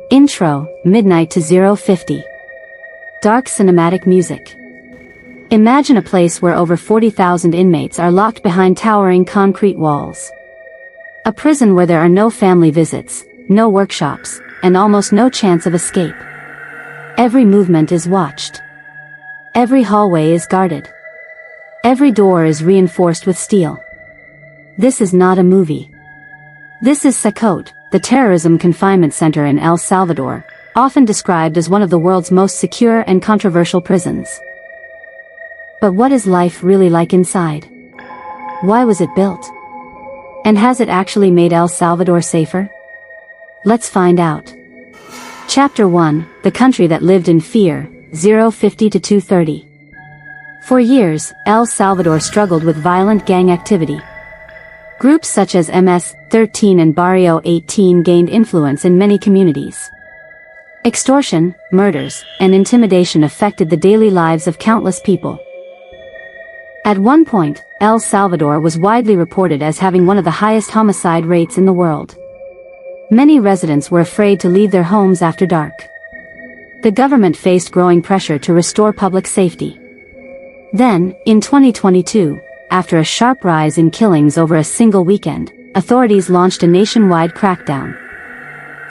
Intro, midnight to 050. Dark cinematic music. Imagine a place where over 40,000 inmates are locked behind towering concrete walls. A prison where there are no family visits, no workshops, and almost no chance of escape. Every movement is watched. Every hallway is guarded. Every door is reinforced with steel. This is not a movie. This is CECOT, the Terrorism Confinement Center in El Salvador, often described as one of the world's most secure and controversial prisons. But what is life really like inside? Why was it built? And has it actually made El Salvador safer? Let's find out. Chapter 1, The Country That Lived in Fear, 050 to 230. For years, El Salvador struggled with violent gang activity. Groups such as MS-13 and Barrio 18 gained influence in many communities. Extortion, murders, and intimidation affected the daily lives of countless people. At one point, El Salvador was widely reported as having one of the highest homicide rates in the world. Many residents were afraid to leave their homes after dark. The government faced growing pressure to restore public safety. Then, in 2022, after a sharp rise in killings over a single weekend, authorities launched a nationwide crackdown.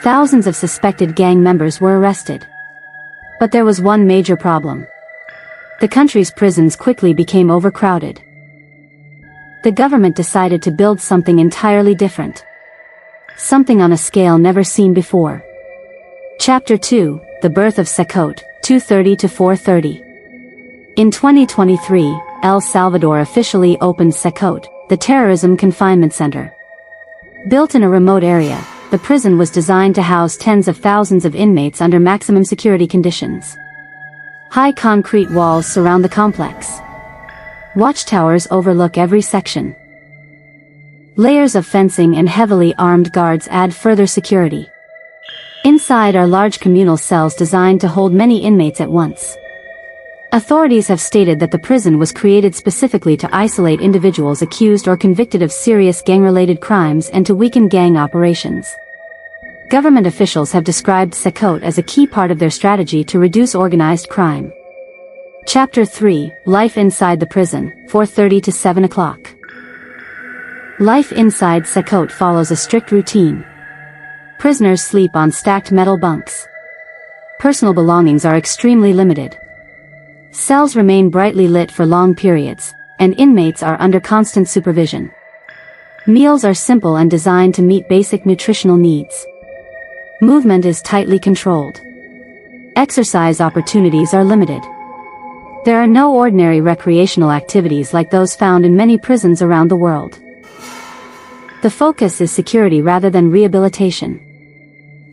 Thousands of suspected gang members were arrested. But there was one major problem. The country's prisons quickly became overcrowded. The government decided to build something entirely different. Something on a scale never seen before. Chapter 2, The Birth of CECOT, 230 to 430. In 2023, El Salvador officially opened CECOT, the Terrorism Confinement Center. Built in a remote area, the prison was designed to house tens of thousands of inmates under maximum security conditions. High concrete walls surround the complex. Watchtowers overlook every section. Layers of fencing and heavily armed guards add further security. Inside are large communal cells designed to hold many inmates at once. Authorities have stated that the prison was created specifically to isolate individuals accused or convicted of serious gang-related crimes and to weaken gang operations. Government officials have described CECOT as a key part of their strategy to reduce organized crime. Chapter 3, Life Inside the Prison, 4:30 to 7 o'clock. Life inside CECOT follows a strict routine. Prisoners sleep on stacked metal bunks. Personal belongings are extremely limited. Cells remain brightly lit for long periods, and inmates are under constant supervision. Meals are simple and designed to meet basic nutritional needs. Movement is tightly controlled. Exercise opportunities are limited. There are no ordinary recreational activities like those found in many prisons around the world. The focus is security rather than rehabilitation.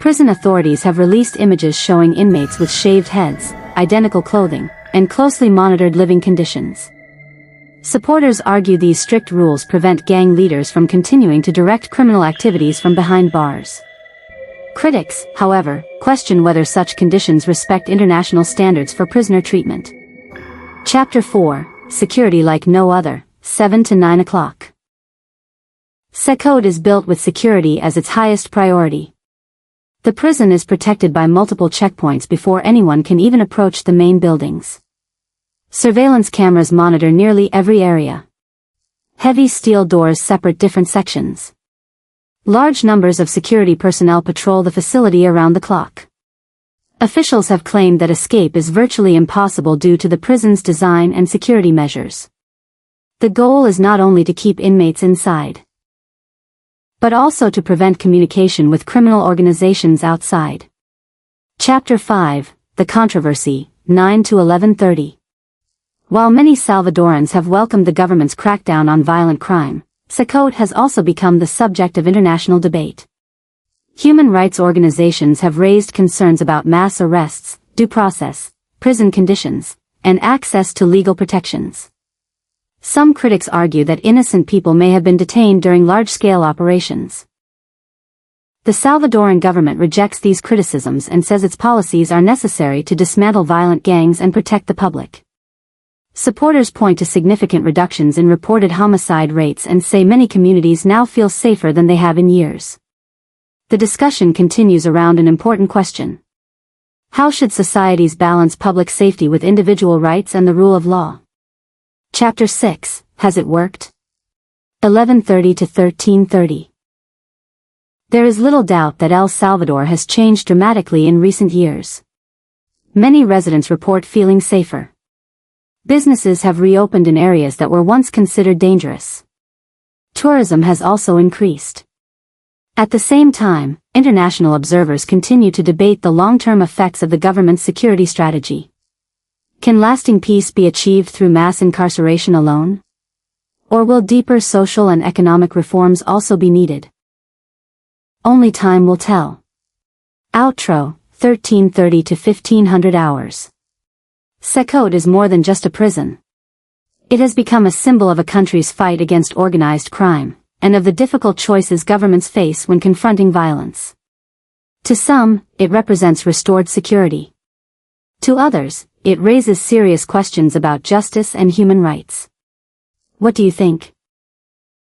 Prison authorities have released images showing inmates with shaved heads, identical clothing, and closely monitored living conditions. Supporters argue these strict rules prevent gang leaders from continuing to direct criminal activities from behind bars. Critics, however, question whether such conditions respect international standards for prisoner treatment. Chapter 4, Security Like No Other, 7 to 9 o'clock. CECOT is built with security as its highest priority. The prison is protected by multiple checkpoints before anyone can even approach the main buildings. Surveillance cameras monitor nearly every area. Heavy steel doors separate different sections. Large numbers of security personnel patrol the facility around the clock. Officials have claimed that escape is virtually impossible due to the prison's design and security measures. The goal is not only to keep inmates inside, but also to prevent communication with criminal organizations outside. Chapter 5, The Controversy, 9 to 11:30. While many Salvadorans have welcomed the government's crackdown on violent crime, CECOT has also become the subject of international debate. Human rights organizations have raised concerns about mass arrests, due process, prison conditions, and access to legal protections. Some critics argue that innocent people may have been detained during large-scale operations. The Salvadoran government rejects these criticisms and says its policies are necessary to dismantle violent gangs and protect the public. Supporters point to significant reductions in reported homicide rates and say many communities now feel safer than they have in years. The discussion continues around an important question. How should societies balance public safety with individual rights and the rule of law? Chapter 6, Has it worked? 1130 to 1330. There is little doubt that El Salvador has changed dramatically in recent years. Many residents report feeling safer. Businesses have reopened in areas that were once considered dangerous. Tourism has also increased. At the same time, international observers continue to debate the long-term effects of the government's security strategy. Can lasting peace be achieved through mass incarceration alone? Or will deeper social and economic reforms also be needed? Only time will tell. Outro, 1330 to 1500 hours. CECOT is more than just a prison. It has become a symbol of a country's fight against organized crime, and of the difficult choices governments face when confronting violence. To some, it represents restored security. To others, it raises serious questions about justice and human rights. What do you think?